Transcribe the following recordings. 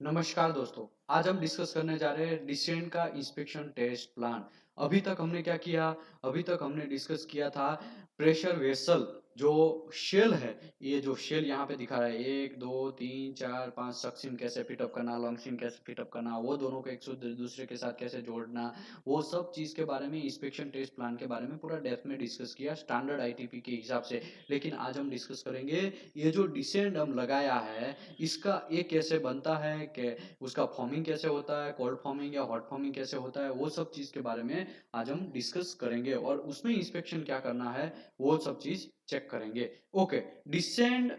नमस्कार दोस्तों। आज हम डिस्कस करने जा रहे हैं डिसेंट का इंस्पेक्शन टेस्ट प्लान। अभी तक हमने क्या किया? अभी तक हमने डिस्कस किया था प्रेशर वेसल जो शेल है। ये जो शेल यहाँ पे दिखा रहा है 1 2 3 4 5 सक्शन कैसे फिटअप करना, लॉन्गशिन कैसे फिटअप करना, वो दोनों को एक दूसरे के साथ कैसे जोड़ना, वो सब चीज़ के बारे में इंस्पेक्शन टेस्ट प्लान के बारे में पूरा डेप्थ में डिस्कस किया स्टैंडर्ड आईटीपी के हिसाब से। लेकिन आज हम डिस्कस करेंगे ये जो डिसेंट हम लगाया है इसका ये कैसे बनता है, कि उसका फॉर्मिंग कैसे होता है, कोल्ड फॉर्मिंग या हॉट फॉर्मिंग कैसे होता है, वो सब चीज के बारे में आज हम डिस्कस करेंगे और उसमें इंस्पेक्शन क्या करना है वो सब चीज चेक करेंगे। Okay, descend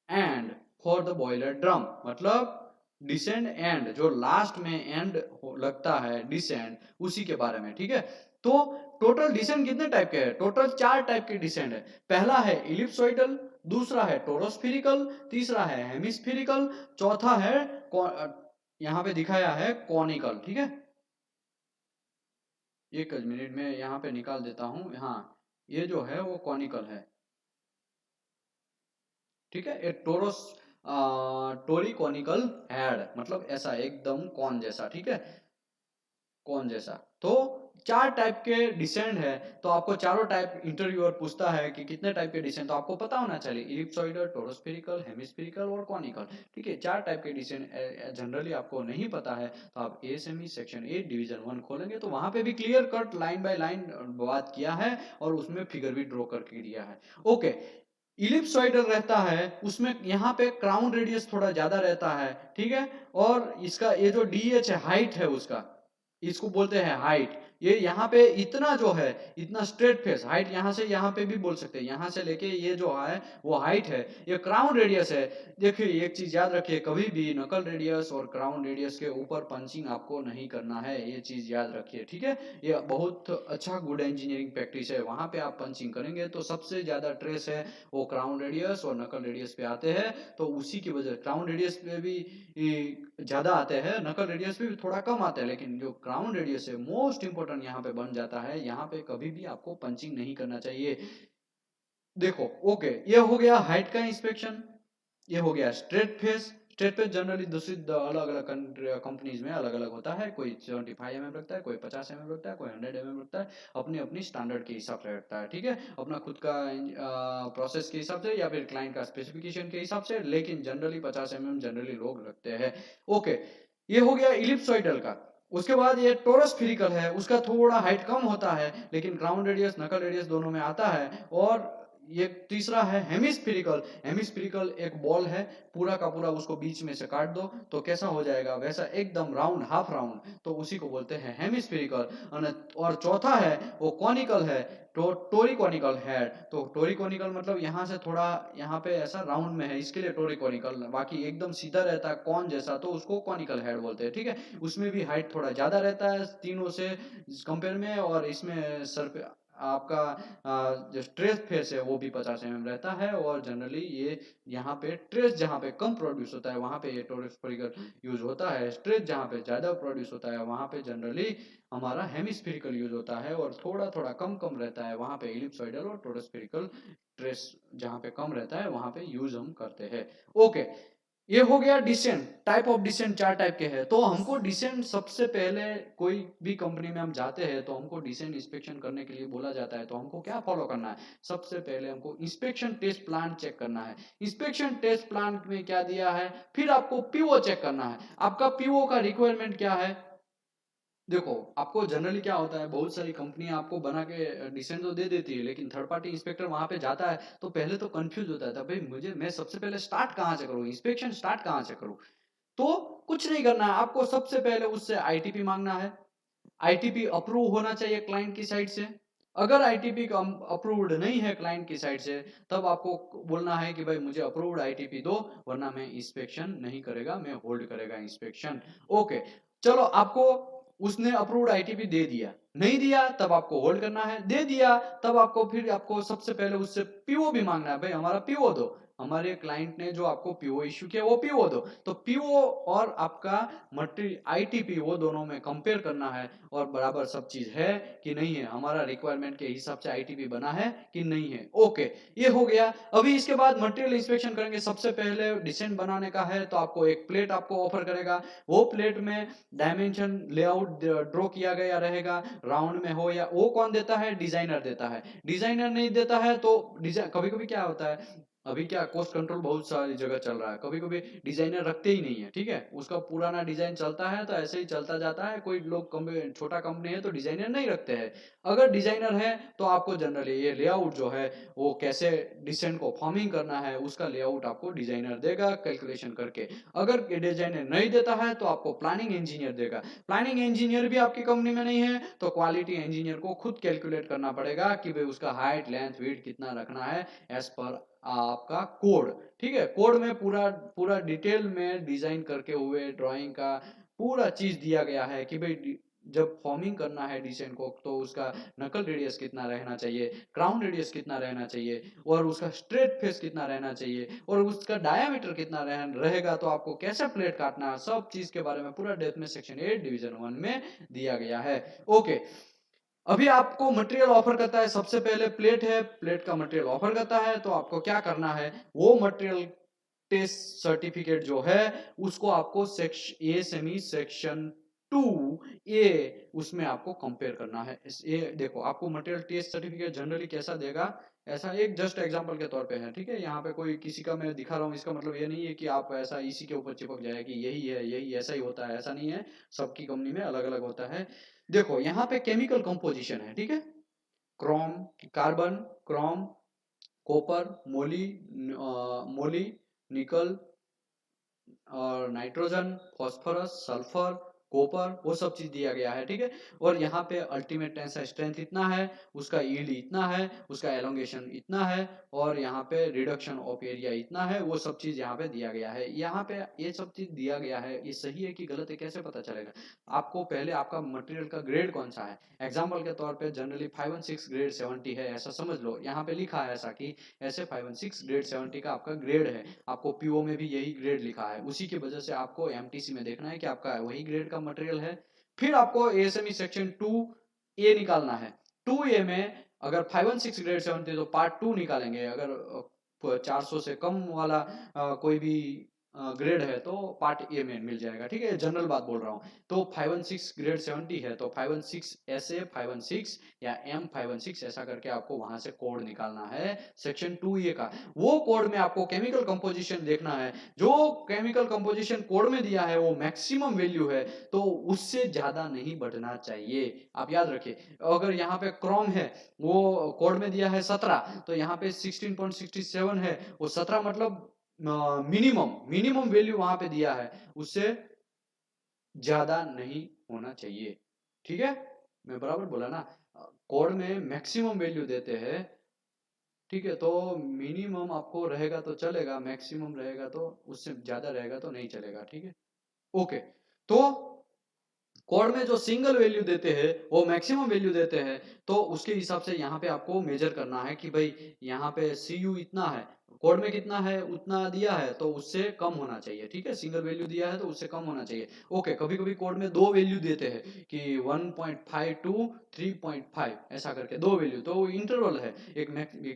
and for the boiler drum मतलब डिसेंड एंड जो लास्ट में एंड लगता है डिसेंड उसी के बारे में। ठीक है, तो टोटल डिसेंड कितने टाइप के हैं? टोटल 4 टाइप के डिसेंड है। पहला है इलिप्सोइडल, दूसरा है टोरोस्फेरिकल, तीसरा है हेमिस्फेरिकल, चौथा है यहाँ पे दिखाया है कॉनिकल। ठीक है, एक मिनट में यहाँ पे निकाल देता हूँ। हाँ, ये जो है वो कॉनिकल है। ठीक है, एक टोरी कॉनिकल हेड मतलब ऐसा एकदम कॉन जैसा। ठीक है, कौन जैसा। तो 4 टाइप के डिसेंड है, तो आपको चारों टाइप इंटरव्यूअर पूछता है कि कितने टाइप के डिसेंड, तो आपको पता होना चाहिए इलिप्सॉइडल, टोरोस्फेरिकल, हेमिस्फेरिकल और कॉनिकल। ठीक है, 4 टाइप के डिसेंड जनरली आपको नहीं पता है तो आप एएसएमई सेक्शन 8 डिवीजन 1 खोलेंगे तो वहां पे भी clear cut line by line बात किया है और उसमें फिगर भी ड्रॉ करके दिया है। ओके, इलिप्सॉइडल रहता है उसमें यहाँ पे क्राउन रेडियस थोड़ा ज्यादा रहता है। ठीक है, और इसका ये जो डीएच है हाइट है उसका, इसको बोलते हैं हाइट। ये यहाँ पे इतना जो है इतना स्ट्रेट फेस हाइट, यहाँ से यहाँ पे भी बोल सकते हैं, यहाँ से लेके ये जो है वो हाइट है। ये क्राउन रेडियस है। देखिए एक चीज याद रखिए, कभी भी नकल रेडियस और क्राउन रेडियस के ऊपर पंचिंग आपको नहीं करना है, ये चीज याद रखिए। ठीक है, ये बहुत अच्छा गुड इंजीनियरिंग प्रैक्टिस है। वहां पे आप पंचिंग करेंगे तो सबसे ज्यादा ट्रेस है वो क्राउन रेडियस और नकल रेडियस पे आते हैं, तो उसी की वजह क्राउन रेडियस पे भी ज्यादा आते हैं, नकल रेडियस पे भी थोड़ा कम आते हैं, लेकिन जो क्राउन रेडियस है मोस्ट इंपोर्टेंट यहाँ पे बन जाता है। यहाँ पे कभी भी आपको पंचिंग नहीं करना चाहिए। देखो, ओके, ये हो गया हाइट का इंस्पेक्शन, ये हो गया straight face. Straight face generally दूसरी अलग अलग कंपनीज में अलग अलग होता है, कोई 75 mm रखता है, कोई 50 mm रखता है, कोई 100 mm रखता है, अपनी अपनी स्टैंडर्ड के हिसाब से रखता है। ठीक है, अपना खुद का प्रोसेस के हिसाब से या फिर क्लाइंट का स्पेसिफिकेशन के हिसाब से, लेकिन जनरली 50 mm जनरली लोग रखते हैं। ओके, ये हो गया इलिप्सॉइडल का। उसके बाद ये टोरस फिरिकल है, उसका थोड़ा हाइट कम होता है लेकिन ग्राउंड रेडियस नकल रेडियस दोनों में आता है। और ये तीसरा है हेमिस्फेरिकल। हेमिस्फेरिकल एक बॉल है, पूरा का पूरा उसको बीच में से काट दो तो कैसा हो जाएगा, वैसा एकदम राउंड हाफ राउंड, तो उसी को बोलते हैं हेमिस्फेरिकल। और चौथा है वो कॉनिकल है, टोरिकोनिकल है। तो टोरिकोनिकल मतलब यहाँ से थोड़ा यहाँ पे ऐसा राउंड में है, इसके लिए टोरिकोनिकल। बाकी एकदम सीधा रहता है कॉन जैसा तो उसको कॉनिकल हेड बोलते हैं। ठीक है, उसमें भी हाइट थोड़ा ज्यादा रहता है तीनों से कंपेयर में, और इसमें सर पे आपका जो ट्रेस फेस है वो भी 50 mm रहता है। और जनरली ये यहाँ पे ट्रेस जहाँ पे कम प्रोड्यूस होता है वहाँ पे ये टोरोस्फेरिकल यूज होता है, स्ट्रेस जहाँ पे ज्यादा प्रोड्यूस होता है वहाँ पे जनरली हमारा हेमिस्फेरिकल यूज होता है, और थोड़ा थोड़ा कम कम रहता है वहाँ पे इलिप्सॉइडल और टोरोस्फेरिकल। ट्रेस जहाँ पे कम रहता है वहाँ पे यूज हम करते हैं। ओके, ये हो गया descent. Type of descent 4 type के हैं, तो हमको डिसेंट सबसे पहले कोई भी कंपनी में हम जाते हैं तो हमको डिसेंट इंस्पेक्शन करने के लिए बोला जाता है, तो हमको क्या फॉलो करना है? सबसे पहले हमको इंस्पेक्शन टेस्ट प्लान चेक करना है। इंस्पेक्शन टेस्ट प्लान में क्या दिया है, फिर आपको पीओ चेक करना है। आपका पीओ का रिक्वायरमेंट क्या है? देखो, आपको जनरली क्या होता है, बहुत सारी कंपनियां आपको बना के डिसीजन तो दे देती है, लेकिन थर्ड पार्टी इंस्पेक्टर वहां पे जाता है तो पहले तो कंफ्यूज होता है था, भाई मुझे मैं सबसे पहले स्टार्ट कहाँ से करूँ, इंस्पेक्शन स्टार्ट कहाँ से करूँ? तो कुछ नहीं करना है, आपको सबसे पहले उससे आईटीपी मांगना है। आईटीपी अप्रूव होना चाहिए क्लाइंट की साइड से। अगर आईटीपी अप्रूव्ड नहीं है क्लाइंट की साइड से, तब आपको बोलना है कि भाई मुझे अप्रूव्ड आईटीपी दो, वरना मैं इंस्पेक्शन नहीं करेगा, मैं होल्ड करेगा इंस्पेक्शन। ओके, चलो आपको उसने अप्रूव्ड आईटीपी दे दिया, नहीं दिया तब आपको होल्ड करना है, दे दिया तब आपको फिर आपको सबसे पहले उससे पीओ भी मांगना है, भाई हमारा पीओ दो। हमारे क्लाइंट ने जो आपको पीओ इश्यू किया वो पीओ दो, तो पीओ और आपका मटेरियल आईटीपी वो दोनों में कंपेयर करना है और बराबर सब चीज है कि नहीं है, हमारा रिक्वायरमेंट के हिसाब से आईटीपी बना है कि नहीं है। ओके, ये हो गया। अभी इसके बाद मटेरियल इंस्पेक्शन करेंगे। सबसे पहले डिसेंट बनाने का है तो आपको एक प्लेट आपको ऑफर करेगा, वो प्लेट में डायमेंशन लेआउट ड्रॉ किया गया रहेगा, राउंड में हो या वो कौन देता है, डिजाइनर देता है। डिजाइनर नहीं देता है तो कभी कभी क्या होता है, अभी क्या कॉस्ट कंट्रोल बहुत सारी जगह चल रहा है, कभी कभी डिजाइनर रखते ही नहीं है, ठीक है, उसका पुराना डिजाइन चलता है तो ऐसे ही चलता जाता है। कोई लोग छोटा कंपनी है तो डिजाइनर नहीं रखते हैं। अगर डिजाइनर है तो आपको जनरली ये लेआउट जो है वो कैसे डिसेंट को फॉर्मिंग करना है उसका लेआउट आपको डिजाइनर देगा कैलकुलेशन करके। अगर डिजाइनर नहीं देता है तो आपको प्लानिंग इंजीनियर देगा। प्लानिंग इंजीनियर भी आपकी कंपनी में नहीं है तो क्वालिटी इंजीनियर को खुद कैलकुलेट करना पड़ेगा कि भाई उसका हाइट लेंथ वेट कितना रखना है एज पर आपका कोड, ठीक है। कोड में पूरा पूरा डिटेल में डिजाइन करके हुए ड्राइंग का पूरा चीज दिया गया है कि भाई जब फॉर्मिंग करना है डिजाइन को तो उसका नकल रेडियस कितना रहना चाहिए, क्राउन रेडियस कितना रहना चाहिए, और उसका स्ट्रेट फेस कितना रहना चाहिए, और उसका डायमीटर कितना रहेगा, तो आपको कैसे प्लेट काटना है, सब चीज के बारे में पूरा डेप्थ में सेक्शन 8 डिवीजन 1 में दिया गया है। ओके, अभी आपको मटेरियल ऑफर करता है, सबसे पहले प्लेट है, प्लेट का मटेरियल ऑफर करता है तो आपको क्या करना है, वो मटेरियल टेस्ट सर्टिफिकेट जो है उसको आपको सेक्शन सेक्शन 2 ए उसमें आपको कंपेयर करना है। ये देखो आपको मटेरियल टेस्ट सर्टिफिकेट जनरली कैसा देगा, ऐसा एक जस्ट एग्जांपल के तौर पे है, ठीक है। यहाँ पे कोई किसी का मैं दिखा रहा हूँ, इसका मतलब ये नहीं है कि आप ऐसा इसी के ऊपर चिपक जाए कि यही है, यही ऐसा ही होता है, ऐसा नहीं है। सबकी कंपनी में अलग अलग होता है। देखो यहाँ पे केमिकल कंपोजिशन है, ठीक है, क्रोम, कार्बन, क्रोम, कॉपर, मोली, निकल और नाइट्रोजन, फास्फोरस, सल्फर, कॉपर, वो सब चीज दिया गया है, ठीक है। और यहाँ पे अल्टीमेट टेंसाइल स्ट्रेंथ इतना है, उसका यील्ड इतना है, उसका एलोंगेशन इतना है, और यहाँ पे रिडक्शन ऑफ एरिया इतना है, वो सब चीज यहाँ पे दिया गया है। यहाँ पे ये सब चीज दिया गया है, ये सही है कि गलत है कैसे पता चलेगा, आपको पहले आपका मटेरियल का ग्रेड कौन सा है। एग्जाम्पल के तौर पे जनरली 516 ग्रेड 70 है ऐसा समझ लो, यहाँ पे लिखा है ऐसा कि ऐसे 516 ग्रेड 70 का आपका ग्रेड है, आपको पीओ में भी यही ग्रेड लिखा है, उसी की वजह से आपको एमटीसी में देखना है कि आपका वही ग्रेड का मटेरियल है। फिर आपको एएसएमई सेक्शन 2 ए निकालना है। 2 ए में अगर 516 ग्रेड 70 तो पार्ट 2 निकालेंगे, अगर 400 से कम वाला कोई भी ग्रेड है तो पार्ट ए में मिल जाएगा, ठीक है, जनरल बात बोल रहा हूँ। तो 516 ग्रेड 70 है तो 516 ऐसे 516 या M516 ऐसा करके आपको वहां से कोड निकालना है सेक्शन 2 ए का। वो कोड में आपको केमिकल कंपोजिशन देखना है, जो केमिकल कंपोजिशन कोड में दिया है वो मैक्सिमम वैल्यू है, तो उससे ज्यादा नहीं बढ़ना चाहिए, आप याद रखिए। अगर यहाँ पे क्रोम है वो कोड में दिया है 17 तो यहाँ पे 16.67 है, वो 17 मतलब मिनिमम मिनिमम वैल्यू वहां पे दिया है, उससे ज्यादा नहीं होना चाहिए, ठीक है। मैं बराबर बोला ना, कोड में मैक्सिमम वैल्यू देते हैं, ठीक है, तो मिनिमम आपको रहेगा तो चलेगा, मैक्सिमम रहेगा तो, उससे ज्यादा रहेगा तो नहीं चलेगा, ठीक है। ओके, तो कोड में जो सिंगल वैल्यू देते हैं वो मैक्सिमम वैल्यू देते हैं, तो उसके हिसाब से यहाँ पे आपको मेजर करना है कि भाई यहाँ पे सी यू इतना है, कोड में कितना है उतना दिया है तो उससे कम होना चाहिए, ठीक है, सिंगल वैल्यू दिया है तो उससे कम होना चाहिए। ओके, कभी कभी कोड में दो वैल्यू देते हैं कि 1.5 टू 3.5 ऐसा करके दो वैल्यू, तो इंटरवल है, एक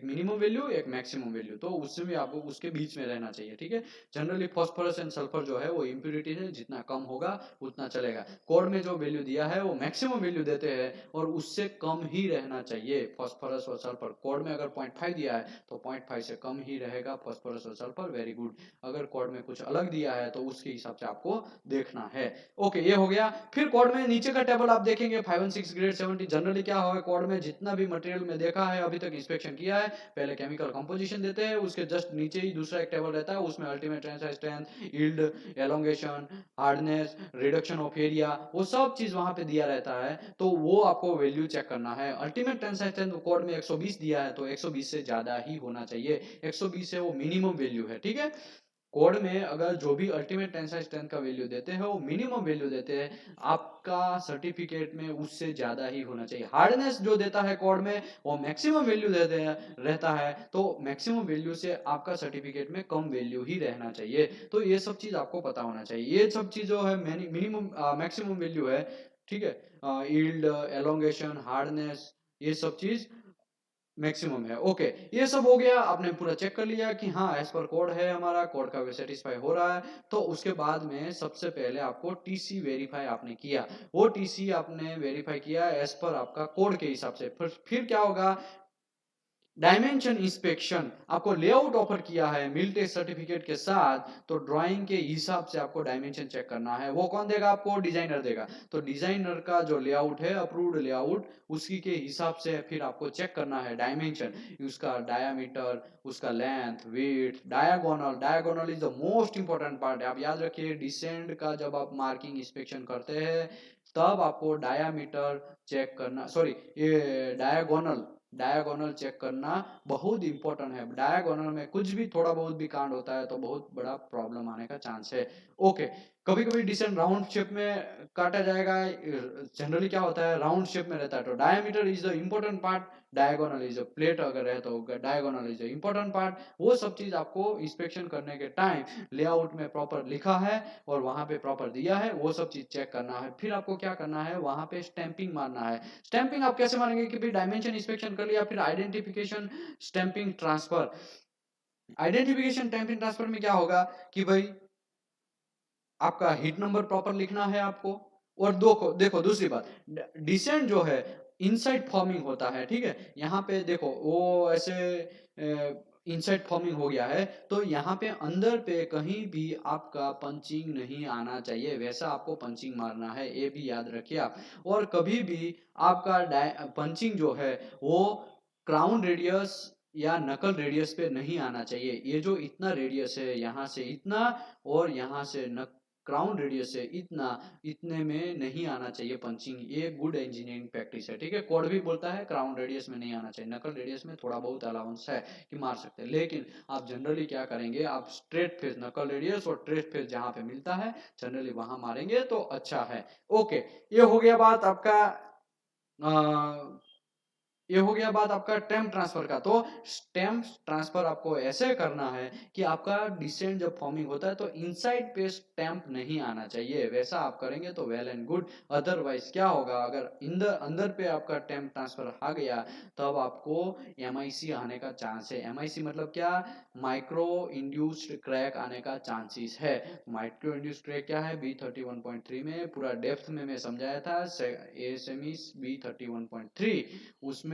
मिनिमम वैल्यू एक मैक्सिमम वैल्यू, तो उससे भी आपको उसके बीच में रहना चाहिए, ठीक है। जनरली फॉस्फोरस एंड सल्फर जो है वो इम्प्यूरिटी है, जितना कम होगा उतना चलेगा। कोड में जो वैल्यू दिया है वो मैक्सिमम वैल्यू देते हैं और उससे कम ही रहना चाहिए फॉस्फोरस और सल्फर। कोड में अगर 0.5 दिया है तो 0.5 से कम ही रहेगा फॉस्फोरस और सल्फर, वेरी गुड। अगर कोड में कुछ अलग दिया है तो उसके हिसाब से आपको देखना है। ओके, ये हो गया। फिर कोड में नीचे का टेबल आप देखेंगे 516 ग्रेड 70 जनरली क्या होगा, कोड में जितना भी मटेरियल में देखा है अभी तक इंस्पेक्शन किया है, पहले केमिकल कंपोजिशन देते हैं, उसके जस्ट नीचे ही दूसरा एक टेबल रहता है, उसमें ultimate tensile strength, yield, elongation, hardness, reduction of area, वो सब चीज वहां पे दिया रहता है, तो वो आपको वैल्यू चेक करना है। अल्टीमेट टेंसाइल स्ट्रेंथ कोड में 120 दिया है तो 120 से ज्यादा ही होना चाहिए, 120 से वो मिनिमम वैल्यू है, ठीक है। कोड में अगर जो भी अल्टीमेट टेंसाइल स्ट्रेंथ का वैल्यू देते हैं वो मिनिमम वैल्यू देते हैं, आपका सर्टिफिकेट में उससे ज्यादा ही होना चाहिए। हार्डनेस जो देता है कोड में वो मैक्सिमम वैल्यू देते हैं रहता है, तो मैक्सिमम वैल्यू से आपका सर्टिफिकेट में कम वैल्यू ही रहना चाहिए। तो ये सब चीज आपको पता होना चाहिए। ये सब चीज जो है मिनिमम मैक्सिमम वैल्यू है, ठीक है, यील्ड, एलोंगेशन, हार्डनेस, ये सब चीज मैक्सिमम है। ओके, ये सब हो गया, आपने पूरा चेक कर लिया कि हाँ एज पर कोड है, हमारा कोड का सेटिस्फाई हो रहा है। तो उसके बाद में सबसे पहले आपको टीसी वेरीफाई आपने किया, वो टीसी आपने वेरीफाई किया एज पर आपका कोड के हिसाब से। फिर क्या होगा, डायमेंशन इंस्पेक्शन, आपको लेआउट ऑफर किया है मिल टेस्ट सर्टिफिकेट के साथ, तो ड्राइंग के हिसाब से आपको डायमेंशन चेक करना है। वो कौन देगा आपको, डिजाइनर देगा। तो डिजाइनर का जो लेआउट है, अप्रूव्ड लेआउट, उसी के हिसाब से फिर आपको चेक करना है डायमेंशन, उसका डायामीटर, उसका length, width, diagonal. Diagonal is the most important part है, आप याद रखिए। डिसेंड का जब आप मार्किंग इंस्पेक्शन करते हैं तब आपको डायामीटर चेक करना, सॉरी, ये डायगोनल, डायगोनल चेक करना बहुत इंपॉर्टेंट है। डायगोनल में कुछ भी थोड़ा बहुत भी कांड होता है तो बहुत बड़ा प्रॉब्लम आने का चांस है। ओके, कभी कभी डिसेंट राउंड शेप में काटा जाएगा, जनरली क्या होता है राउंड शेप में रहता है। तो diameter is the important part, diagonal is plate अगर है तो diagonal is the important part. वो सब चीज आपको इंस्पेक्शन करने के टाइम लेआउट में प्रॉपर लिखा है और वहां पे प्रॉपर दिया है, वो सब चीज चेक करना है। फिर आपको क्या करना है, वहां पे स्टैंपिंग मारना है। स्टैंपिंग आप कैसे मारेंगे कि भाई डायमेंशन इंस्पेक्शन कर लिया, फिर identification stamping transfer. Identification stamping transfer में क्या होगा कि भाई आपका हिट नंबर प्रॉपर लिखना है आपको। और दो देखो दूसरी बात, डिसेंट जो है इनसाइड फॉर्मिंग होता है, ठीक है। यहाँ पे देखो वो ऐसे इनसाइड फॉर्मिंग हो गया है, तो यहाँ पे अंदर पे कहीं भी आपका पंचिंग नहीं आना चाहिए, वैसा आपको पंचिंग मारना है, ये भी याद रखिए आप। और कभी भी आपका पंचिंग जो है वो क्राउन रेडियस या नकल रेडियस पे नहीं आना चाहिए। ये जो इतना रेडियस है, यहाँ से इतना और यहाँ से न क्राउन रेडियस से इतना, इतने में नहीं आना चाहिए पंचिंग। ये गुड इंजीनियरिंग प्रैक्टिस है, ठीक है। कोड भी बोलता है क्राउन रेडियस में नहीं आना चाहिए, नकल रेडियस में थोड़ा बहुत अलाउंस है कि मार सकते हैं, लेकिन आप जनरली क्या करेंगे, आप स्ट्रेट फेस नकल रेडियस और स्ट्रेट फेस जहां पे मिलता है जनरली वहां मारेंगे तो अच्छा है। ओके, ये हो गया बात आपका, ये हो गया बात आपका टेम्प ट्रांसफर का। तो टेम्प ट्रांसफर आपको ऐसे करना है कि आपका डिसेंट जब फॉर्मिंग होता है तो इनसाइड पे टेम्प नहीं आना चाहिए, वैसा आप करेंगे तो वेल एंड गुड। अदरवाइज क्या होगा, अगर अंदर पे आपका टेम्प ट्रांसफर आ गया तब आपको एमआईसी आने का चांस है। एमआईसी मतलब क्या, माइक्रो इंड्यूस्ड क्रैक आने का चांसेस है। माइक्रो इंड्यूस्ड क्रैक क्या है, B31.3 में पूरा डेप्थ में मैं समझाया था, ASME B31.3, उसमें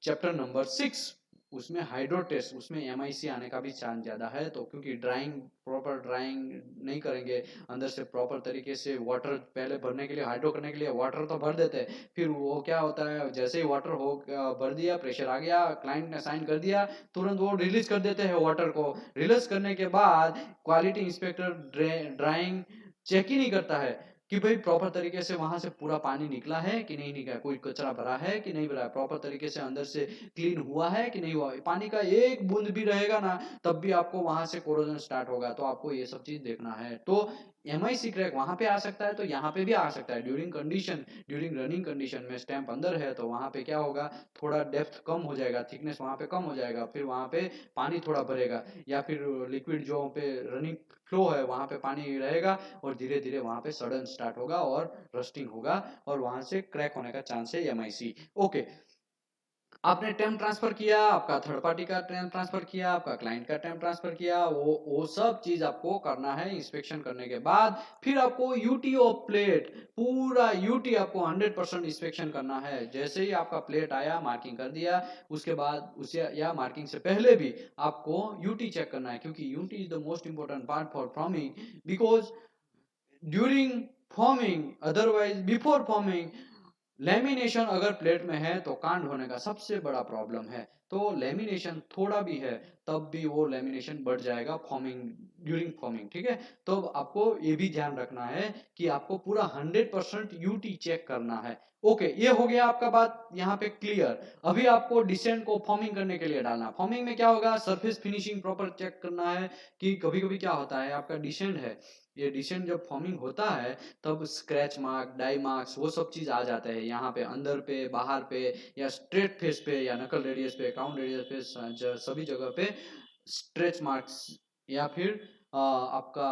चैप्टर नंबर 6, उसमें हाइड्रो टेस्ट, उसमें एमआईसी आने का भी चांस ज्यादा है। तो क्योंकि ड्राइंग, प्रॉपर ड्राइंग नहीं करेंगे, अंदर से प्रॉपर तरीके से वाटर पहले भरने के लिए, हाइड्रो करने के लिए वाटर तो भर देते हैं, फिर वो क्या होता है जैसे ही वाटर हो भर दिया, प्रेशर आ गया, क्लाइंट ने साइन कर दिया, तुरंत वो रिलीज कर देते हैं वाटर को। रिलीज करने के बाद क्वालिटी इंस्पेक्टर ड्राइंग चेक ही नहीं करता है कि भाई प्रॉपर तरीके से वहां से पूरा पानी निकला है कि नहीं निकला, कोई कचरा भरा है कि नहीं भरा है, प्रॉपर तरीके से अंदर से क्लीन हुआ है कि नहीं हुआ। पानी का एक बूंद भी रहेगा ना तब भी आपको वहां से कोरोजन स्टार्ट होगा, तो आपको ये सब चीज देखना है। तो एमआईसी क्रैक वहां पे आ सकता है तो यहाँ पे भी आ सकता है। During condition, during running condition में स्टैंप अंदर है तो वहां पे क्या होगा, थोड़ा डेप्थ कम हो जाएगा, थिकनेस वहां पे कम हो जाएगा, फिर वहां पे पानी थोड़ा भरेगा, या फिर लिक्विड जो पे रनिंग फ्लो है वहां पे पानी रहेगा और धीरे धीरे वहां पे सडन स्टार्ट होगा और रस्टिंग होगा और वहां से क्रैक होने का चांस है एमआईसी। ओके, आपने टेम्प ट्रांसफर किया, आपका थर्ड पार्टी का टेम्प ट्रांसफर किया, आपका क्लाइंट का टेम्प ट्रांसफर किया, वो सब चीज आपको करना है इंस्पेक्शन करने के बाद। फिर आपको यूटी ऑफ प्लेट, पूरा यूटी आपको 100% इंस्पेक्शन करना है। जैसे ही आपका प्लेट आया, मार्किंग कर दिया, उसके बाद उसे या मार्किंग से पहले भी आपको यूटी चेक करना है, क्योंकि UT is the most important part for forming. Because during forming, otherwise before forming, lamination अगर प्लेट में है तो कांड होने का सबसे बड़ा प्रॉब्लम है। तो लेमिनेशन थोड़ा भी है तब भी वो लेमिनेशन बढ़ जाएगा फॉर्मिंग, ड्यूरिंग फॉर्मिंग, ठीक है। तो आपको ये भी ध्यान रखना है कि आपको पूरा 100% यूटी चेक करना है। ओके, ये हो गया आपका बात यहाँ पे क्लियर। अभी आपको डिसेंट को फॉर्मिंग करने के लिए डालना। फॉर्मिंग में क्या होगा, सरफेस फिनिशिंग प्रॉपर चेक करना है कि कभी कभी क्या होता है आपका डिसेंट है, ये डिसेंट जब फॉर्मिंग होता है तब स्क्रैच मार्क, डाई मार्क्स, वो सब चीज आ जाते हैं यहाँ पे, अंदर पे, बाहर पे, या स्ट्रेट फेस पे, या नकल रेडियस पे, काउंट रेडियस पे, सभी जगह पे स्ट्रेच मार्क्स, या फिर आपका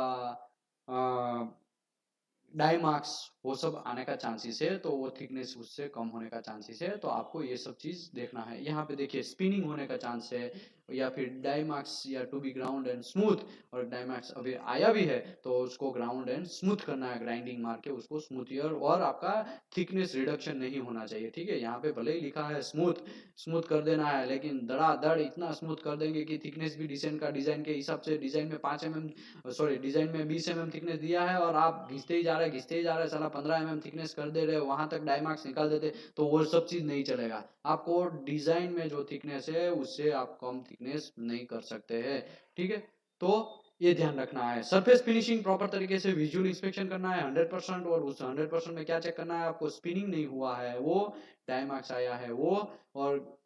डाई मार्क्स, वो सब आने का चांसेस है। तो वो थिकनेस उससे कम होने का चांसेस है, तो आपको ये सब चीज देखना है। यहाँ पे देखिए स्पिनिंग होने का चांस है, या फिर डाई मार्क्स, या to be ground and smooth, और डाई मार्क्स अभी आया भी है तो उसको ग्राउंड एंड स्मूथ करना है, ग्राइंडिंग मार के उसको स्मूथियर, और आपका थिकनेस रिडक्शन नहीं होना चाहिए, ठीक है। यहाँ पे भले ही लिखा है स्मूथ, स्मूथ कर देना है, लेकिन धड़ाधड़ इतना स्मूथ कर देंगे कि थिकनेस भी डिजाइन का, डिजाइन के हिसाब से, डिजाइन में 5 mm, सॉरी डिजाइन में 20 mm थिकनेस दिया है, और आप घिसते ही जा रहे, घिसते ही जा रहे, साला 15 mm थिकनेस कर दे रहे हो, वहां तक डाई मार्क्स निकाल देते, तो वो सब चीज नहीं चलेगा। आपको डिजाइन में जो थिकनेस है उससे आप कम थिकनेस नहीं कर सकते हैं, ठीक है। तो ये ध्यान रखना है। सरफेस फिनिशिंग प्रॉपर तरीके से विजुअल इंस्पेक्शन करना है 100%, और उस 100% में क्या चेक करना है आपको, स्पिनिंग नहीं हुआ है वो, डाई मार्क्स आया है वो, और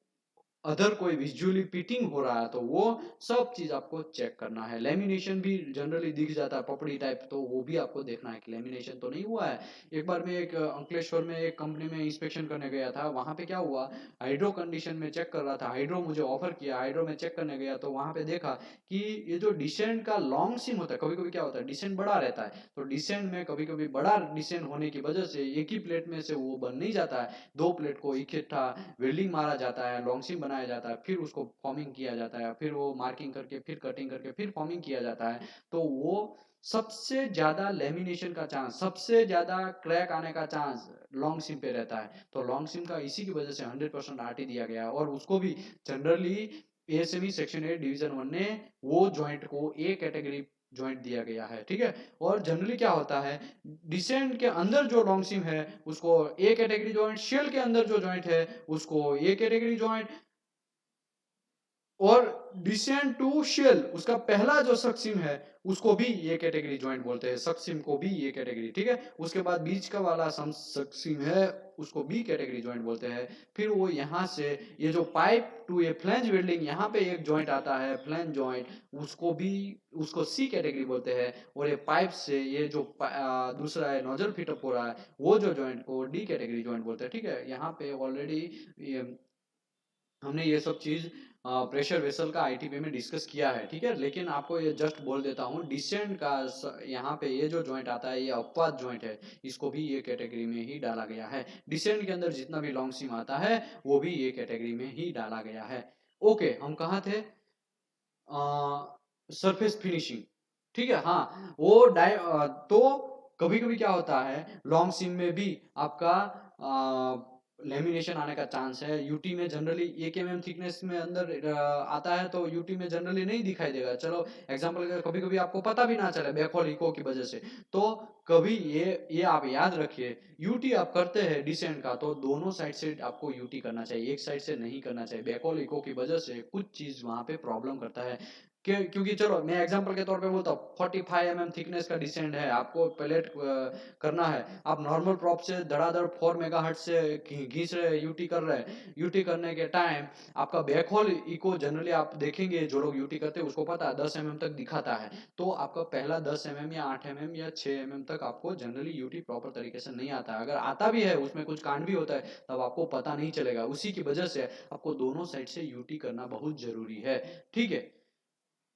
अदर कोई विजुअली पिटिंग हो रहा है तो वो सब चीज आपको चेक करना है। लेमिनेशन भी जनरली दिख जाता है पपड़ी टाइप, तो वो भी आपको देखना है कि लेमिनेशन तो नहीं हुआ है। एक बार मैं एक अंकलेश्वर में एक कंपनी में इंस्पेक्शन करने गया था, वहां पे क्या हुआ, हाइड्रो कंडीशन में चेक कर रहा था, हाइड्रो मुझे ऑफर किया, हाइड्रो में चेक करने गया तो वहां पे देखा कि ये जो डिसेंट का लॉन्ग सिम होता है, कभी कभी क्या होता है डिसेंट बड़ा रहता है, तो डिसेंट में कभी कभी बड़ा डिसेंट होने की वजह से एक ही प्लेट में से वो बन नहीं जाता है, दो प्लेट को इकट्ठा वेल्डिंग मारा जाता है, लॉन्ग सिम बनाया जाता है, फिर उसको फॉर्मिंग किया जाता है, फिर वो मार्किंग करके, फिर कटिंग करके, फिर फॉर्मिंग किया जाता है। तो वो सबसे ज्यादा लेमिनेशन का चांस, सबसे ज्यादा क्रैक आने का चांस लॉन्ग सिम पे रहता है। तो लॉन्ग सिम का इसी की वजह से 100% आरटी दिया गया है, और उसको भी जनरली एएसएमई सेक्शन 8 डिवीजन 1 ने वो जॉइंट को ए कैटेगरी जॉइंट दिया गया है, ठीक है। और जनरली क्या होता है, डिसेंट के अंदर जो लॉन्ग सिम है उसको ए कैटेगरी जॉइंट, शेल के अंदर जो जॉइंट है उसको ए कैटेगरी जॉइंट, और डिसेंट टू शेल उसका पहला जो सक्सिम है उसको भी ये कैटेगरी ज्वाइंट बोलते हैं, सक्सिम को भी ये कैटेगरी, ठीक है। उसके बाद बीच का वाला सक्सिम है उसको बी कैटेगरी ज्वाइंट बोलते हैं। फिर वो यहाँ से ये जो pipe to a flange welding, यहाँ पे एक ज्वाइंट आता है फ्लैंज ज्वाइंट, उसको भी, उसको सी कैटेगरी बोलते हैं। और ये पाइप से ये जो दूसरा है नोजल फिटअप हो रहा है, वो जो ज्वाइंट को डी कैटेगरी ज्वाइंट बोलते हैं, ठीक है। यहाँ पे ऑलरेडी हमने ये सब चीज प्रेशर वेसल का आईटीपी में डिस्कस किया है, ठीक है। लेकिन आपको ये जस्ट बोल देता हूँ, डिसेंट का यहाँ पे ये जो जॉइंट आता है ये अपवाद जॉइंट है, इसको भी ये कैटेगरी में ही डाला गया है। डिसेंट के अंदर जितना भी लॉन्ग सिम आता है वो भी ये कैटेगरी में ही डाला गया है। ओके, हम कहाँ थे, सरफेस फिनिशिंग, ठीक है। हाँ, वो तो कभी कभी क्या होता है लॉन्ग सिम में भी आपका लेमिनेशन आने का चांस है। यूटी में जनरली 1 mm थिकनेस में अंदर आता है, तो यूटी में जनरली नहीं दिखाई देगा। चलो एग्जांपल, कभी कभी आपको पता भी ना चले बैकहोल इको की वजह से, तो कभी ये आप याद रखिए, यूटी आप करते हैं डिसेंट का तो दोनों साइड से आपको यूटी करना चाहिए, एक साइड से नहीं करना चाहिए। बैकहोल इको की वजह से कुछ चीज वहां पे प्रॉब्लम करता है, क्योंकि चलो मैं एग्जांपल के तौर पे बोलता हूँ, 45 mm थिकनेस का डिसेंट है, आपको प्लेट करना है, आप नॉर्मल प्रॉप से धड़ाधड़ 4 मेगाहर्ट्ज से घींच रहे, यूटी कर रहे हैं, यूटी करने के टाइम आपका बैक होल इको, जनरली आप देखेंगे जो लोग यूटी करते हैं उसको पता है 10 mm तक दिखाता है, तो आपका पहला 10 mm या 8 mm या 6 mm तक आपको जनरली यूटी प्रॉपर तरीके से नहीं आता है। अगर आता भी है उसमें कुछ कांड भी होता है तब आपको पता नहीं चलेगा, उसी की वजह से आपको दोनों साइड से यूटी करना बहुत जरूरी है, ठीक है।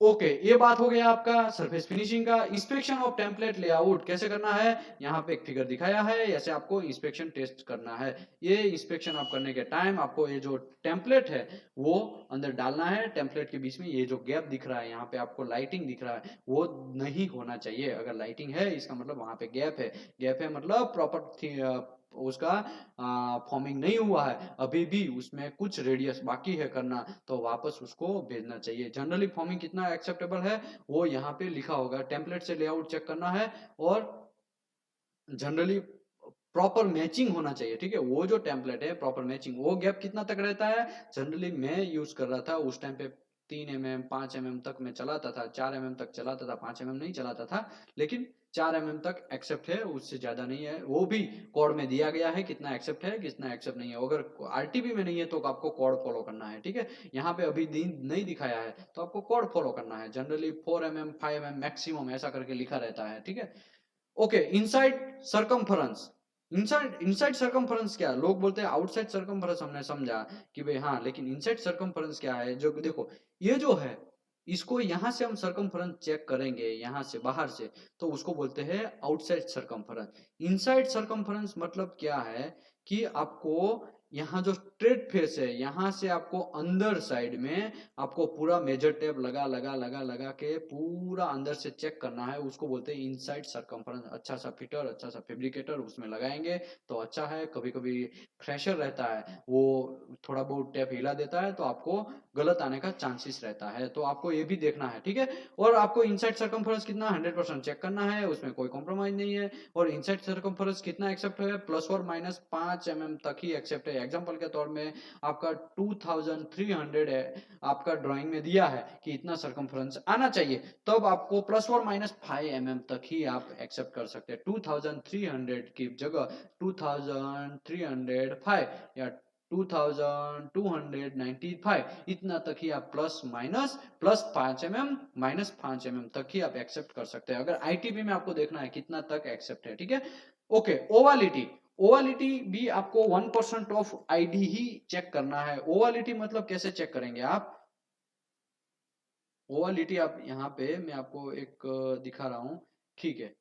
ओके, ये बात हो गया आपका सरफेस फिनिशिंग का। इंस्पेक्शन ऑफ टेम्पलेट लेआउट कैसे करना है, यहाँ पे एक फिगर दिखाया है, ऐसे आपको इंस्पेक्शन टेस्ट करना है। ये इंस्पेक्शन आप करने के टाइम आपको ये जो टेम्पलेट है वो अंदर डालना है, टेम्पलेट के बीच में ये जो गैप दिख रहा है, यहाँ पे आपको लाइटिंग दिख रहा है, वो नहीं होना चाहिए। अगर लाइटिंग है इसका मतलब वहां पे गैप है, गैप है मतलब प्रॉपर उसका फॉर्मिंग नहीं हुआ है, अभी भी उसमें कुछ रेडियस बाकी है करना, तो वापस उसको भेजना चाहिए। जनरली फॉर्मिंग कितना एक्सेप्टेबल है वो यहाँ पे लिखा होगा, टेम्पलेट से लेआउट चेक करना है, और जनरली प्रॉपर मैचिंग होना चाहिए, ठीक है। वो जो टेम्पलेट है प्रॉपर मैचिंग, वो गैप कितना तक रहता है, जनरली मैं यूज कर रहा था उस टाइम पे 3 mm 5 mm तक मैं चलाता था, 4 mm तक चलाता था, 5 mm नहीं चलाता था, लेकिन 4 mm तक एक्सेप्ट है, उससे ज्यादा नहीं है। वो भी कोड में दिया गया है कितना एक्सेप्ट है कितना एक्सेप्ट नहीं है। अगर आरटीबी में नहीं है तो आपको कोड फॉलो करना है, ठीक है। यहाँ पे अभी नहीं दिखाया है तो आपको कोड फॉलो करना है। जनरली 4 mm 5 mm मैक्सिमम ऐसा करके लिखा रहता है, ठीक है। Okay, inside circumference, inside inside circumference क्या, लोग बोलते हैं आउटसाइड सरकमफरेंस, हमने समझा कि भाई हाँ, लेकिन इनसाइड सरकमफरेंस क्या है, जो देखो ये जो है इसको यहां से हम सरकमफरेंस चेक करेंगे यहां से बाहर से, तो उसको बोलते हैं आउटसाइड सरकमफरेंस। इनसाइड सरकमफरेंस मतलब क्या है कि आपको यहाँ जो स्ट्रेट फेस है यहाँ से आपको अंदर साइड में आपको पूरा मेजर टेप लगा लगा लगा लगा के पूरा अंदर से चेक करना है, उसको बोलते हैं इनसाइड सरकमफरेंस। अच्छा सा फिटर अच्छा सा फैब्रिकेटर उसमें लगाएंगे तो अच्छा है। कभी कभी फ्रेशर रहता है वो थोड़ा बहुत टेप हिला देता है तो आपको गलत आने का चांसेस रहता है, तो आपको ये भी देखना है, ठीक है। और आपको इनसाइड सरकमफरेंस कितना 100% चेक करना है, उसमें कोई कॉम्प्रोमाइज नहीं है। और इनसाइड सरकमफरेंस कितना एक्सेप्ट है, +और -5 mm तक ही एक्सेप्ट है। एग्जांपल के तौर में आपका 2300 है, आपका ड्राइंग में दिया है कि इतना सरकमफरेंस आना चाहिए, तब आपको +और -5 mm तक ही आप एक्सेप्ट कर सकते हैं। 2300 की जगह 2305 या 2295 इतना तक ही आप +- 5 mm -5 mm तक ही आप एक्सेप्ट कर सकते हैं, अगर आईटीबी में आपको देखना है कितना तक एक्सेप्ट है, ठीक है। ओके, ओवालिटी, ओवालिटी भी आपको 1% ऑफ आईडी ही चेक करना है। ओवालिटी मतलब कैसे चेक करेंगे आप, ओवालिटी आप यहाँ पे मैं आपको एक दिखा रहा हूँ, ठीक है।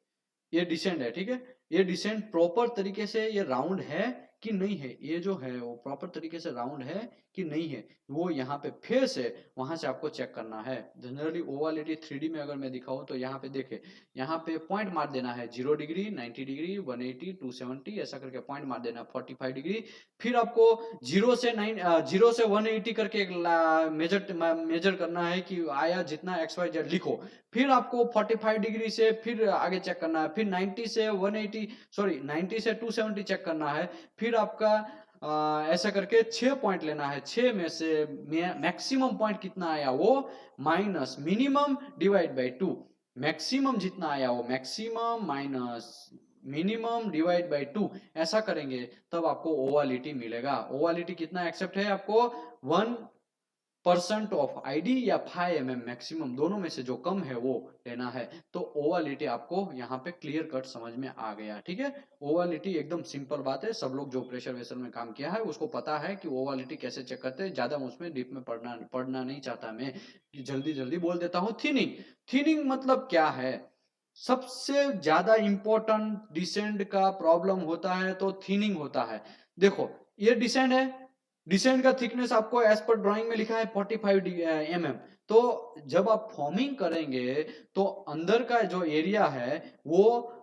ये डिसेंट है, ठीक है। ये डिसेंट प्रॉपर तरीके से ये राउंड है कि नहीं है, ये जो है वो प्रॉपर तरीके से राउंड है कि नहीं है, वो यहाँ पे फेस है वहां से आपको चेक करना है। जनरली ओवालिटी 3D में अगर मैं दिखाऊं तो यहाँ पे देखे, यहाँ पे पॉइंट मार देना है 0 डिग्री 90 डिग्री 180 270 ऐसा करके पॉइंट मार देना 45 डिग्री। फिर आपको 0 से 180 करके एक मेजर मेजर करना है कि आया जितना XYZ लिखो। फिर आपको 45 डिग्री से फिर आगे चेक करना है, फिर 90 से 180 सॉरी 90 से 270 चेक करना है। फिर आपका ऐसा करके 6 पॉइंट लेना है, 6 में से मैक्सिमम पॉइंट कितना आया वो minus minimum divide by 2, maximum जितना आया वो maximum minus minimum divide by 2, ऐसा करेंगे तब आपको ओवालिटी मिलेगा। ओवालिटी कितना एक्सेप्ट है आपको 1% ऑफ आईडी या 5 mm मैक्सिमम, दोनों में से जो कम है वो लेना है। तो ओवालिटी आपको यहाँ पे क्लियर कट समझ में आ गया, ठीक है। ओवालिटी एकदम सिंपल बात है, सब लोग जो प्रेशर वेसल में काम किया है उसको पता है कि ओवालिटी कैसे चेक करते हैं। ज्यादा उसमें डीप में पढ़ना नहीं चाहता मैं, जल्दी जल्दी बोल देता हूँ। थिनिंग, थिनिंग मतलब क्या है, सबसे ज्यादा इंपॉर्टेंट डिसेंट का प्रॉब्लम होता है तो थिनिंग होता है। देखो ये डिसेंट है, डिसेंट का थिकनेस आपको एज पर ड्राइंग में लिखा है 45 mm। तो जब आप फॉर्मिंग करेंगे तो अंदर का जो एरिया है वो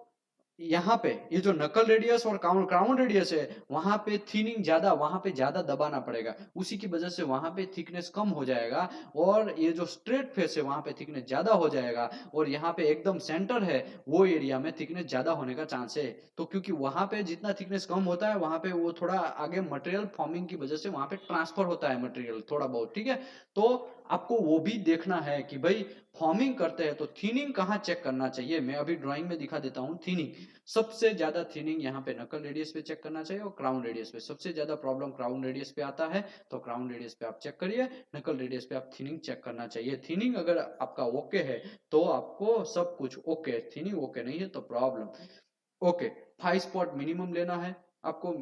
यहाँ पे ये जो नकल रेडियस और क्राउन रेडियस है वहां पे थिनिंग ज्यादा, वहां पे ज्यादा दबाना पड़ेगा, उसी की वजह से वहां पे थिकनेस कम हो जाएगा। और ये जो स्ट्रेट फेस है वहां पे थिकनेस ज्यादा हो जाएगा, और यहाँ पे एकदम सेंटर है वो एरिया में थिकनेस ज्यादा होने का चांस है। तो क्योंकि वहां पे जितना थिकनेस कम होता है वहां पे वो थोड़ा आगे मटेरियल फॉर्मिंग की वजह से वहां पे ट्रांसफर होता है मटेरियल थोड़ा बहुत, ठीक है। तो आपको वो भी देखना है कि भाई फॉर्मिंग करते हैं तो थिनिंग कहाँ चेक करना चाहिए। मैं अभी ड्राइंग में दिखा देता हूँ। थिनिंग सबसे ज्यादा थिनिंग यहाँ पे नकल रेडियस पे चेक करना चाहिए और क्राउन रेडियस पे। सबसे ज्यादा प्रॉब्लम क्राउन रेडियस पे आता है तो क्राउन रेडियस पे आप चेक करिए, नकल रेडियस पे आप थिनिंग चेक करना चाहिए। थिनिंग अगर आपका ओके है तो आपको सब कुछ ओके, थिनिंग ओके नहीं है तो प्रॉब्लम। ओके, 5 स्पॉट मिनिमम लेना है आपको।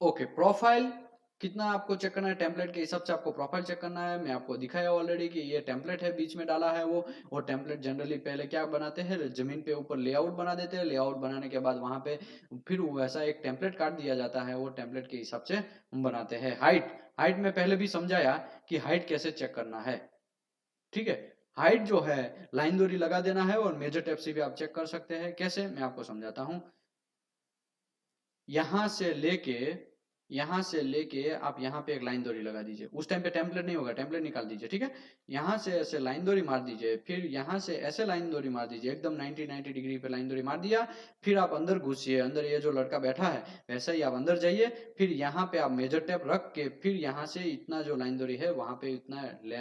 ओके, प्रोफाइल कितना आपको चेक करना है, टेम्पलेट के हिसाब से आपको प्रोफाइल चेक करना है। मैं आपको दिखाया ऑलरेडी कि ये टेम्पलेट है बीच में डाला है वो। और टेम्पलेट जनरली पहले क्या बनाते हैं, जमीन पे ऊपर लेआउट बना देते हैं, लेआउट बनाने के बाद वहां पे फिर वैसा एक टेम्पलेट काट दिया जाता है, वो टेम्पलेट के हिसाब से हम बनाते हैं। हाइट, हाइट में पहले भी समझाया कि हाइट कैसे चेक करना है, ठीक है। हाइट जो है लाइन दूरी लगा देना है और मेजर टेप से भी आप चेक कर सकते हैं। कैसे, मैं आपको समझाता हूँ। यहां से लेके यहाँ से लेके आप यहाँ पे एक लाइन दोरी लगा दीजिए। उस टाइम पे टेम्पलेट नहीं होगा, टेम्पलेट निकाल दीजिए, ठीक है। यहाँ से ऐसे लाइन दोरी मार दीजिए, फिर यहाँ से ऐसे लाइन दोरी मार दीजिए, एकदम 90 डिग्री पे लाइन दोरी मार दिया। फिर आप अंदर घुसिए, अंदर ये जो लड़का बैठा है वैसा ही आप अंदर जाइए। फिर यहाँ पे आप मेजर टेप रख के फिर यहाँ से इतना जो लाइन दोरी है वहां पे इतना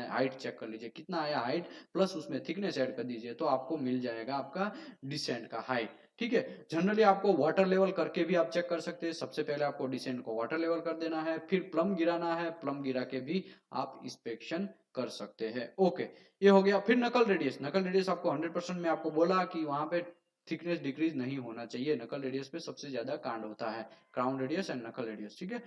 हाइट चेक कर लीजिए कितना आया हाइट, प्लस उसमें थिकनेस ऐड कर दीजिए, तो आपको मिल जाएगा आपका डिसेंट का हाइट, ठीक है। जनरली आपको वाटर लेवल करके भी आप चेक कर सकते हैं। सबसे पहले आपको डिसेंट को वाटर लेवल कर देना है, फिर प्लम गिराना है, प्लम गिरा के भी आप इंस्पेक्शन कर सकते हैं। ओके, ये हो गया। फिर नकल रेडियस, नकल रेडियस आपको 100% में आपको बोला कि वहां पे थिकनेस डिक्रीज नहीं होना चाहिए। नकल रेडियस पे सबसे ज्यादा कांड होता है, क्राउन रेडियस एंड नकल रेडियस, ठीक है।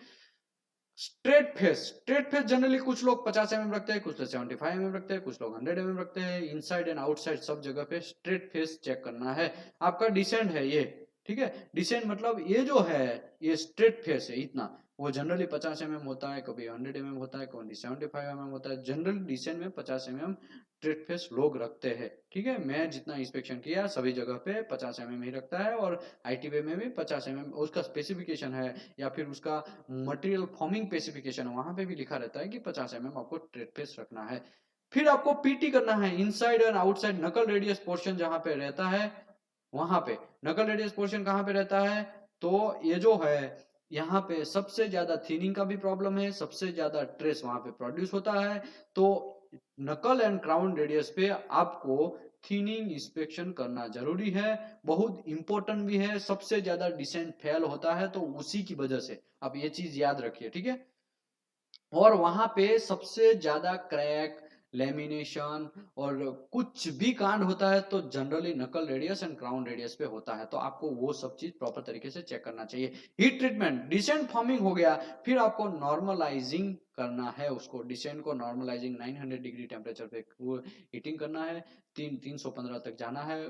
Straight face, straight face generally कुछ लोग 50 mm रखते हैं, कुछ लोग 75 mm रखते हैं, कुछ लोग 100 mm रखते हैं। इनसाइड एंड आउटसाइड सब जगह पे स्ट्रेट फेस चेक करना है। आपका डिसेंट है ये, ठीक है। डिसेंट मतलब ये जो है ये स्ट्रेट फेस है इतना। वो जनरली 50 mm होता है, कभी 100 mm होता है, कभी 75 mm होता है। जनरल डिसेंट में 50 mm स्ट्रेट फेस लोग रखते हैं, ठीक है। मैं जितना इंस्पेक्शन किया सभी जगह पे 50 mm ही रखता है, और ITV में भी 50 mm उसका स्पेसिफिकेशन है, या फिर उसका मटेरियल फॉर्मिंग स्पेसिफिकेशन है, वहां पे भी लिखा रहता है कि 50 mm आपको ट्रेड फेस रखना है। फिर आपको पीटी करना है, इनसाइड और आउटसाइड नकल रेडियस पोर्शन जहां पे रहता है वहां पे। नकल रेडियस पोर्शन कहां पे रहता है, तो ये जो है यहाँ पे सबसे ज्यादा थीनिंग का भी प्रॉब्लम है, सबसे ज्यादा ट्रेस वहां पे प्रोड्यूस होता है। तो नकल एंड क्राउन रेडियस पे आपको थीनिंग इंस्पेक्शन करना जरूरी है, बहुत इंपॉर्टेंट भी है। सबसे ज्यादा डिसेंट फेल होता है तो उसी की वजह से, आप ये चीज याद रखिए, ठीक है। और वहां पे सबसे ज्यादा क्रैक, लेमिनेशन और कुछ भी कांड होता है तो जनरली नकल रेडियस एंड क्राउन रेडियस पे होता है। तो आपको वो सब चीज प्रॉपर तरीके से चेक करना चाहिए। हीट ट्रीटमेंट, डिसेंट फॉर्मिंग हो गया, फिर आपको नॉर्मलाइजिंग करना है उसको। डिसेंट को नॉर्मलाइजिंग 900 डिग्री टेम्परेचर पे हीटिंग करना है, 315 तक जाना है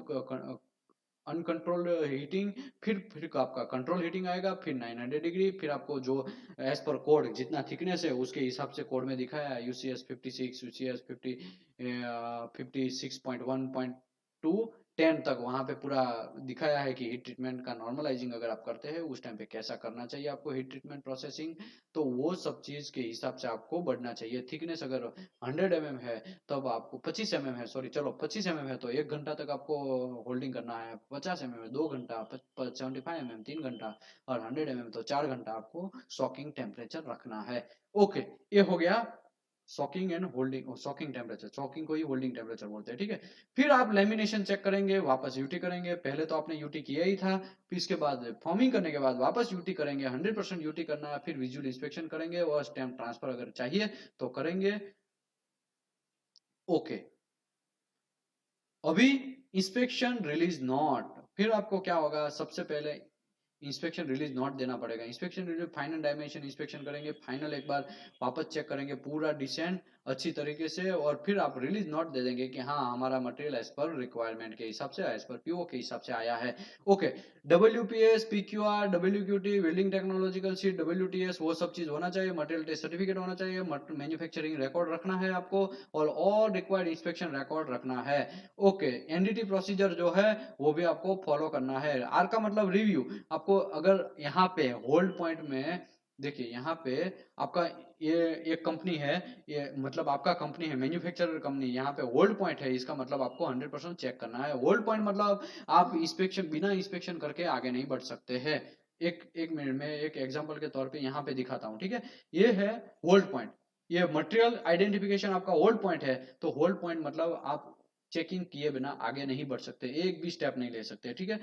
अनकंट्रोल्ड हीटिंग। फिर आपका कंट्रोल हीटिंग आएगा, फिर 900 डिग्री। फिर आपको जो एज पर कोड जितना थिकनेस है उसके हिसाब से कोड में दिखाया है, यूसीएस 56, यूसीएस 56.1.2 10 तक वहां पे पूरा दिखाया है कि हीट ट्रीटमेंट का नॉर्मलाइजिंग अगर आप करते हैं उस टाइम पे कैसा करना चाहिए आपको हीट ट्रीटमेंट प्रोसेसिंग। तो वो सब चीज के हिसाब से आपको बढ़ना चाहिए। थिकनेस अगर 100 mm है तब आपको 25 mm है, सॉरी चलो 25 mm है तो 1 घंटा तक आपको होल्डिंग करना है। 50 mm है 2 घंटा, 75 mm 3 घंटा, और 100 mm तो 4 घंटा आपको सॉकिंग टेम्परेचर रखना है। ओके, ये हो गया soaking and holding, soaking temperature, soaking को ही होल्डिंग टेम्परेचर बोलते हैं, ठीक है। फिर आप लेमिनेशन चेक करेंगे, वापस यूटी करेंगे। पहले तो आपने यूटी किया ही था, फिर इसके बाद फॉर्मिंग करने के बाद वापस यूटी करेंगे, 100% यूटी करना है। फिर विजुअल इंस्पेक्शन करेंगे और स्टैम्प ट्रांसफर अगर चाहिए तो करेंगे। ओके, अभी इंस्पेक्शन रिलीज नॉट, फिर आपको क्या होगा, सबसे पहले इंस्पेक्शन रिलीज नॉट देना पड़ेगा। Inspection release final dimension inspection करेंगे, फाइनल एक बार वापस चेक करेंगे पूरा डिसेंट अच्छी तरीके से, और फिर आप रिलीज नॉट दे देंगे कि हाँ हमारा मटेरियल एज पर रिक्वायरमेंट के हिसाब से, एज पर पीओ के हिसाब से आया है। Okay, WPS, PQR, WQT, welding technological sheet, WTS वो सब चीज होना चाहिए। मटेरियल टेस्ट सर्टिफिकेट होना चाहिए, मैन्युफैक्चरिंग रिकॉर्ड रखना है आपको, और ऑल रिक्वायर्ड इंस्पेक्शन रिकॉर्ड रखना है। ओके, एनडीटी प्रोसीजर जो है वो भी आपको फॉलो करना है। आर का मतलब रिव्यू। आपको अगर यहाँ पे होल्ड पॉइंट में देखिए, यहाँ पे आपका ये एक कंपनी है, ये मतलब आपका कंपनी है मैन्युफैक्चरर कंपनी, यहाँ पे होल्ड पॉइंट है, इसका मतलब आपको 100% चेक करना है। होल्ड पॉइंट मतलब आप इंस्पेक्शन बिना इंस्पेक्शन करके आगे नहीं बढ़ सकते हैं। एक मिनट में एक एग्जांपल के तौर पे यहाँ पे दिखाता हूँ, ठीक है। ये है होल्ड पॉइंट, ये मटेरियल आइडेंटिफिकेशन आपका होल्ड पॉइंट है। तो होल्ड पॉइंट मतलब आप चेकिंग किए बिना आगे नहीं बढ़ सकते, एक भी स्टेप नहीं ले सकते, ठीक है।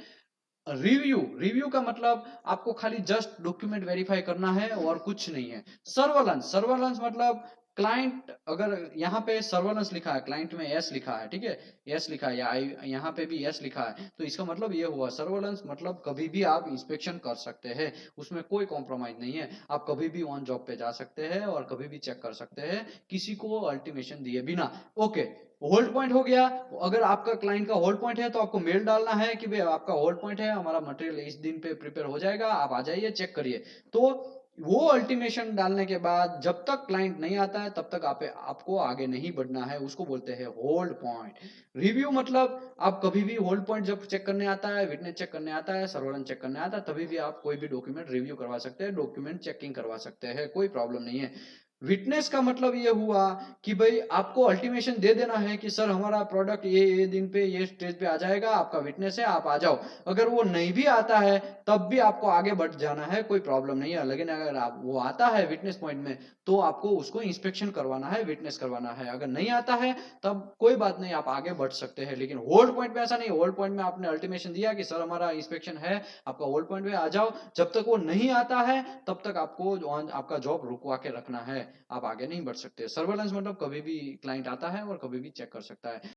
रिव्यू, रिव्यू का मतलब आपको खाली जस्ट डॉक्यूमेंट वेरीफाई करना है और कुछ नहीं है। सर्वेलेंस, सर्वेलेंस मतलब क्लाइंट, अगर यहाँ पे सर्वेलेंस लिखा है, क्लाइंट में एस लिखा है, ठीक है, एस लिखा है, या यहाँ पे भी एस लिखा है, तो इसका मतलब ये हुआ सर्वेलेंस मतलब कभी भी आप इंस्पेक्शन कर सकते हैं, उसमें कोई कॉम्प्रोमाइज नहीं है। आप कभी भी ऑन जॉब पे जा सकते हैं और कभी भी चेक कर सकते हैं किसी को अल्टीमेशन दिए बिना। ओके, होल्ड पॉइंट हो गया। अगर आपका क्लाइंट का होल्ड पॉइंट है तो आपको मेल डालना है कि भाई आपका होल्ड पॉइंट है, हमारा मटेरियल इस दिन पे प्रिपेयर हो जाएगा, आप आ जाइए चेक करिए। तो वो अल्टीमेशन डालने के बाद जब तक क्लाइंट नहीं आता है तब तक आपको आगे नहीं बढ़ना है, उसको बोलते हैं होल्ड पॉइंट। रिव्यू मतलब आप कभी भी होल्ड पॉइंट जब चेक करने आता है, विटनेस चेक करने आता है, सर्वेलेंस चेक करने आता है, तभी भी आप कोई भी डॉक्यूमेंट रिव्यू करवा सकते हैं, डॉक्यूमेंट चेकिंग करवा सकते हैं, कोई प्रॉब्लम नहीं है। विटनेस का मतलब ये हुआ कि भाई आपको अल्टीमेशन दे देना है कि सर हमारा प्रोडक्ट ये दिन पे ये स्टेज पे आ जाएगा, आपका विटनेस है, आप आ जाओ। अगर वो नहीं भी आता है तब भी आपको आगे बढ़ जाना है, कोई प्रॉब्लम नहीं है। लेकिन अगर आप वो आता है विटनेस पॉइंट में तो आपको उसको इंस्पेक्शन करवाना है, विटनेस करवाना है। अगर नहीं आता है तब कोई बात नहीं, आप आगे बढ़ सकते हैं। लेकिन होल्ड पॉइंट में ऐसा नहीं, होल्ड पॉइंट में आपने अल्टीमेशन दिया कि सर हमारा इंस्पेक्शन है, आपका होल्ड पॉइंट में आ जाओ, जब तक वो नहीं आता है तब तक आपको आपका जॉब रुकवा के रखना है, आप आगे नहीं बढ़ सकते। सर्वेलेंस मतलब कभी भी क्लाइंट आता है और कभी भी चेक कर सकता है।